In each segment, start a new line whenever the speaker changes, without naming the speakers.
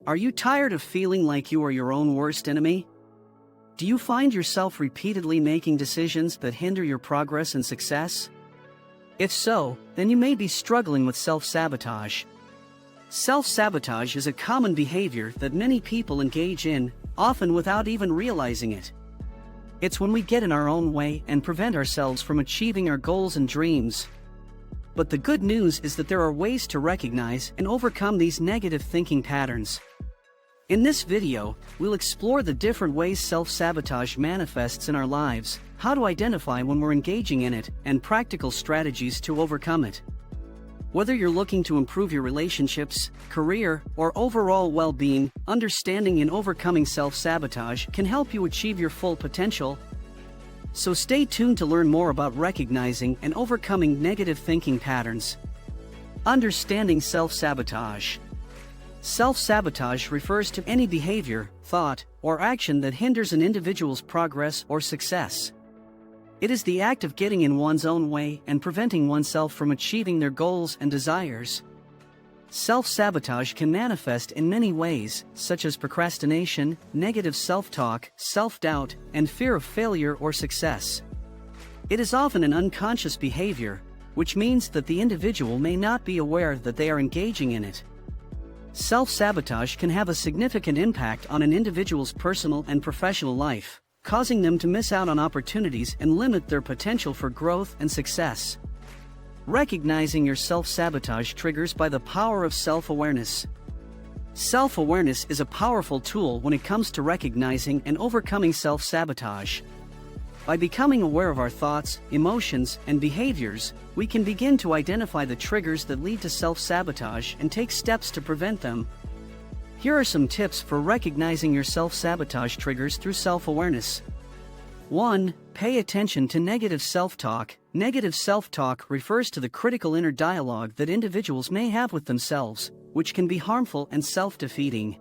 Are you tired of feeling like you are your own worst enemy? Do you find yourself repeatedly making decisions that hinder your progress and success? If so, then you may be struggling with self-sabotage. Self-sabotage is a common behavior that many people engage in, often without even realizing it. It's when we get in our own way and prevent ourselves from achieving our goals and dreams. But the good news is that there are ways to recognize and overcome these negative thinking patterns. In this video, we'll explore the different ways self-sabotage manifests in our lives, how to identify when we're engaging in it, and practical strategies to overcome it. Whether you're looking to improve your relationships, career, or overall well-being, understanding and overcoming self-sabotage can help you achieve your full potential. So stay tuned to learn more about recognizing and overcoming negative thinking patterns. Understanding self-sabotage. Self-sabotage refers to any behavior, thought, or action that hinders an individual's progress or success. It is the act of getting in one's own way and preventing oneself from achieving their goals and desires. Self-sabotage can manifest in many ways, such as procrastination, negative self-talk, self-doubt, and fear of failure or success. It is often an unconscious behavior, which means that the individual may not be aware that they are engaging in it. Self-sabotage can have a significant impact on an individual's personal and professional life, causing them to miss out on opportunities and limit their potential for growth and success. Recognizing your self-sabotage triggers by the power of self-awareness. Self-awareness is a powerful tool when it comes to recognizing and overcoming self-sabotage. By becoming aware of our thoughts, emotions, and behaviors, we can begin to identify the triggers that lead to self-sabotage and take steps to prevent them. Here are some tips for recognizing your self-sabotage triggers through self-awareness. 1. Pay attention to negative self-talk. Negative self-talk refers to the critical inner dialogue that individuals may have with themselves, which can be harmful and self-defeating.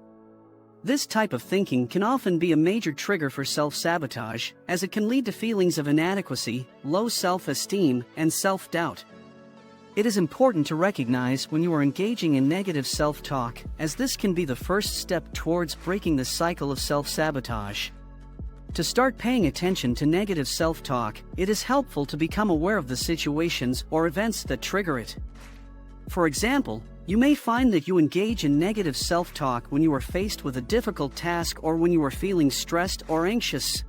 This type of thinking can often be a major trigger for self-sabotage, as it can lead to feelings of inadequacy, low self-esteem, and self-doubt. It is important to recognize when you are engaging in negative self-talk, as this can be the first step towards breaking the cycle of self-sabotage. To start paying attention to negative self-talk, it is helpful to become aware of the situations or events that trigger it. For example, you may find that you engage in negative self-talk when you are faced with a difficult task or when you are feeling stressed or anxious.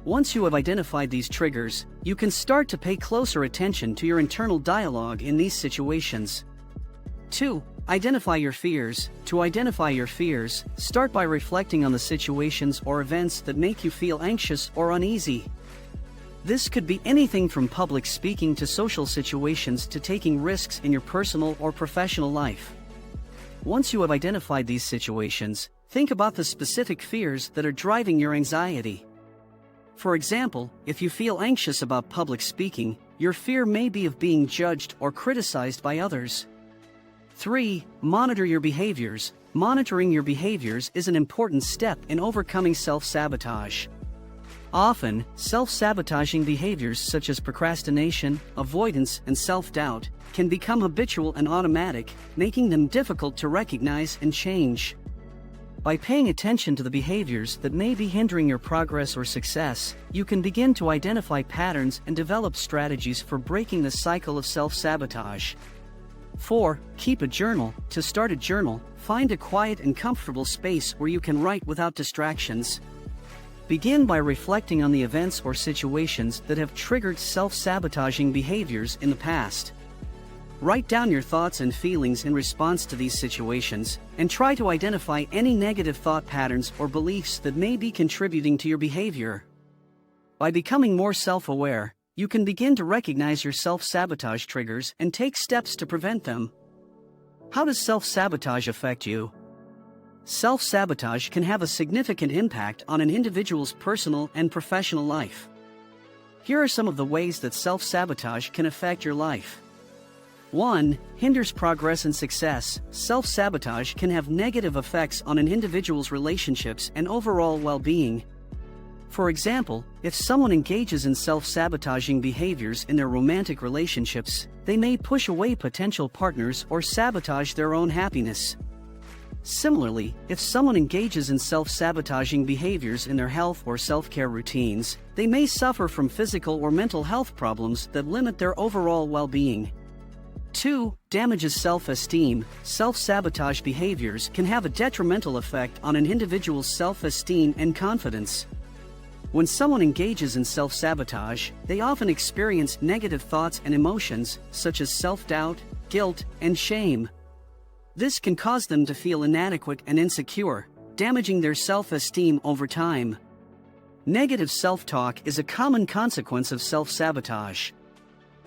Once you have identified these triggers, you can start to pay closer attention to your internal dialogue in these situations. 2. Identify your fears. To identify your fears, start by reflecting on the situations or events that make you feel anxious or uneasy. This could be anything from public speaking to social situations to taking risks in your personal or professional life. Once you have identified these situations, think about the specific fears that are driving your anxiety. For example, if you feel anxious about public speaking, your fear may be of being judged or criticized by others. 3. Monitor your behaviors. Monitoring your behaviors is an important step in overcoming self-sabotage. Often, self-sabotaging behaviors such as procrastination, avoidance, and self-doubt can become habitual and automatic, making them difficult to recognize and change. By paying attention to the behaviors that may be hindering your progress or success, you can begin to identify patterns and develop strategies for breaking the cycle of self-sabotage. 4. Keep a journal. To start a journal, find a quiet and comfortable space where you can write without distractions. Begin by reflecting on the events or situations that have triggered self-sabotaging behaviors in the past. Write down your thoughts and feelings in response to these situations, and try to identify any negative thought patterns or beliefs that may be contributing to your behavior. By becoming more self-aware, you can begin to recognize your self-sabotage triggers and take steps to prevent them. How does self-sabotage affect you? Self-sabotage can have a significant impact on an individual's personal and professional life. Here are some of the ways that self-sabotage can affect your life. 1. Hinders progress and success. Self-sabotage can have negative effects on an individual's relationships and overall well-being. For example, if someone engages in self-sabotaging behaviors in their romantic relationships, they may push away potential partners or sabotage their own happiness. Similarly, if someone engages in self-sabotaging behaviors in their health or self-care routines, they may suffer from physical or mental health problems that limit their overall well-being. 2. Damages self-esteem. Self-sabotage behaviors can have a detrimental effect on an individual's self-esteem and confidence. When someone engages in self-sabotage, they often experience negative thoughts and emotions, such as self-doubt, guilt, and shame. This can cause them to feel inadequate and insecure, damaging their self-esteem over time. Negative self-talk is a common consequence of self-sabotage.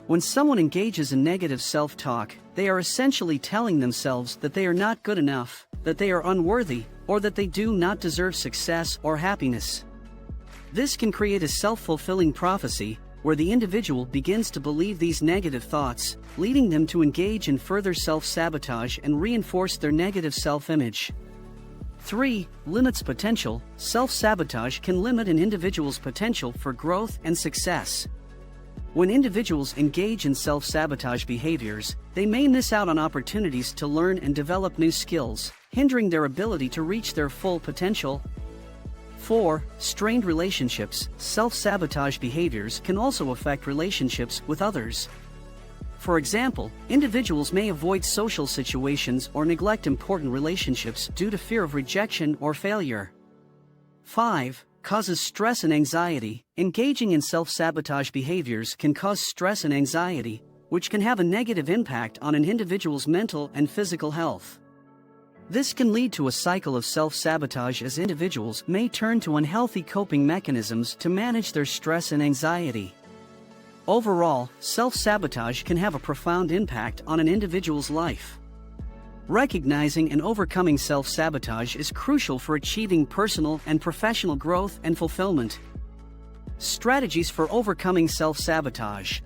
When someone engages in negative self-talk, they are essentially telling themselves that they are not good enough, that they are unworthy, or that they do not deserve success or happiness. This can create a self-fulfilling prophecy, where the individual begins to believe these negative thoughts, leading them to engage in further self-sabotage and reinforce their negative self-image. 3. Limits potential. Self-sabotage can limit an individual's potential for growth and success. When individuals engage in self-sabotage behaviors, they may miss out on opportunities to learn and develop new skills, hindering their ability to reach their full potential. 4. Strained relationships. Self-sabotage behaviors can also affect relationships with others. For example, individuals may avoid social situations or neglect important relationships due to fear of rejection or failure. 5. Causes stress and anxiety. Engaging in self-sabotage behaviors can cause stress and anxiety, which can have a negative impact on an individual's mental and physical health. This can lead to a cycle of self-sabotage, as individuals may turn to unhealthy coping mechanisms to manage their stress and anxiety. Overall, self-sabotage can have a profound impact on an individual's life. Recognizing and overcoming self-sabotage is crucial for achieving personal and professional growth and fulfillment. Strategies for overcoming self-sabotage.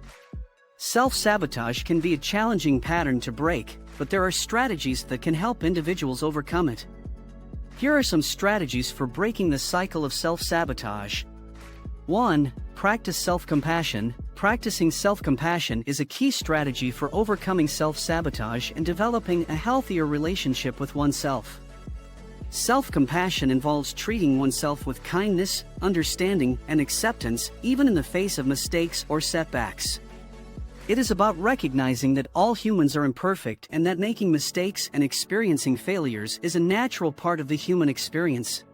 Self-sabotage can be a challenging pattern to break, but there are strategies that can help individuals overcome it. Here are some strategies for breaking the cycle of self-sabotage. 1. Practice self-compassion. Practicing self-compassion is a key strategy for overcoming self-sabotage and developing a healthier relationship with oneself. Self-compassion involves treating oneself with kindness, understanding, and acceptance, even in the face of mistakes or setbacks. It is about recognizing that all humans are imperfect and that making mistakes and experiencing failures is a natural part of the human experience.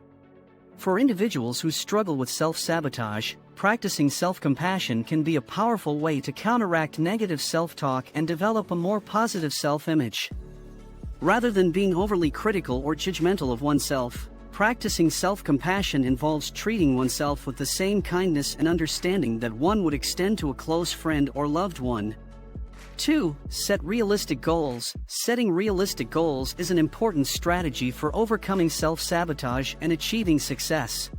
For individuals who struggle with self-sabotage, practicing self-compassion can be a powerful way to counteract negative self-talk and develop a more positive self-image. Rather than being overly critical or judgmental of oneself, practicing self-compassion involves treating oneself with the same kindness and understanding that one would extend to a close friend or loved one. 2. Set realistic goals. Setting realistic goals is an important strategy for overcoming self-sabotage and achieving success.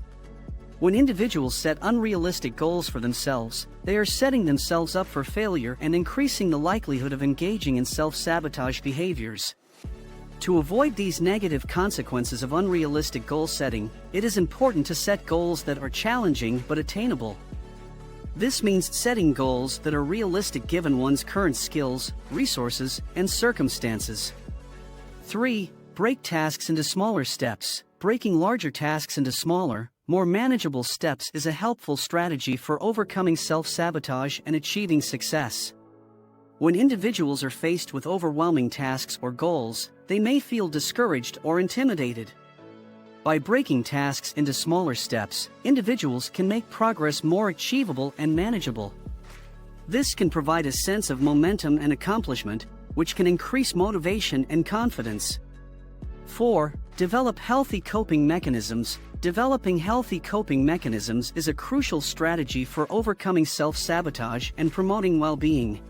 When individuals set unrealistic goals for themselves, they are setting themselves up for failure and increasing the likelihood of engaging in self-sabotage behaviors. To avoid these negative consequences of unrealistic goal setting, it is important to set goals that are challenging but attainable. This means setting goals that are realistic given one's current skills, resources, and circumstances. 3. Break tasks into smaller steps. Breaking larger tasks into smaller, more manageable steps is a helpful strategy for overcoming self-sabotage and achieving success. When individuals are faced with overwhelming tasks or goals, they may feel discouraged or intimidated. By breaking tasks into smaller steps, individuals can make progress more achievable and manageable. This can provide a sense of momentum and accomplishment, which can increase motivation and confidence. 4. Develop healthy coping mechanisms. Developing healthy coping mechanisms is a crucial strategy for overcoming self-sabotage and promoting well-being.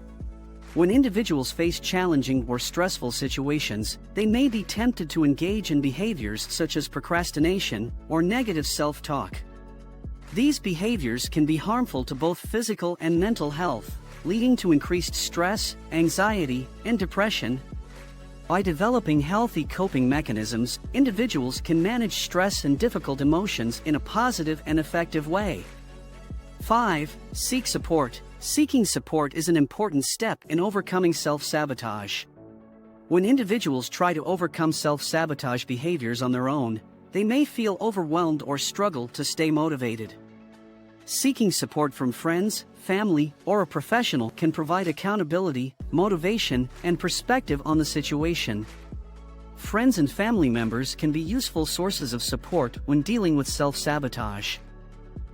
When individuals face challenging or stressful situations, they may be tempted to engage in behaviors such as procrastination or negative self-talk. These behaviors can be harmful to both physical and mental health, leading to increased stress, anxiety, and depression. By developing healthy coping mechanisms, individuals can manage stress and difficult emotions in a positive and effective way. 5. Seek support. Seeking support is an important step in overcoming self-sabotage. When individuals try to overcome self-sabotage behaviors on their own, they may feel overwhelmed or struggle to stay motivated. Seeking support from friends, family, or a professional can provide accountability, motivation, and perspective on the situation. Friends and family members can be useful sources of support when dealing with self-sabotage.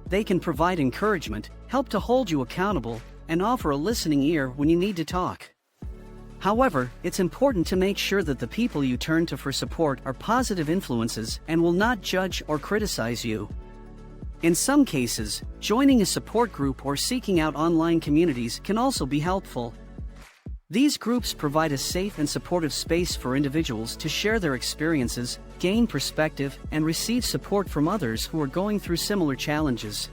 They can provide encouragement, help to hold you accountable, and offer a listening ear when you need to talk. However, it's important to make sure that the people you turn to for support are positive influences and will not judge or criticize you. In some cases, joining a support group or seeking out online communities can also be helpful. These groups provide a safe and supportive space for individuals to share their experiences, gain perspective, and receive support from others who are going through similar challenges.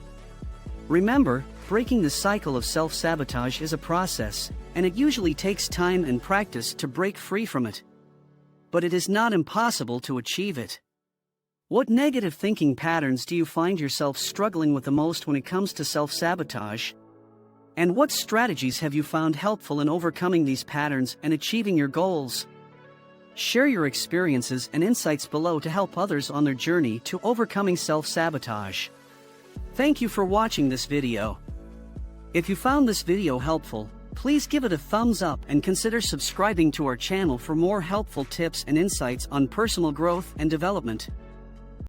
Remember, breaking the cycle of self-sabotage is a process, and it usually takes time and practice to break free from it. But it is not impossible to achieve it. What negative thinking patterns do you find yourself struggling with the most when it comes to self-sabotage? And what strategies have you found helpful in overcoming these patterns and achieving your goals? Share your experiences and insights below to help others on their journey to overcoming self-sabotage. Thank you for watching this video. If you found this video helpful, please give it a thumbs up and consider subscribing to our channel for more helpful tips and insights on personal growth and development.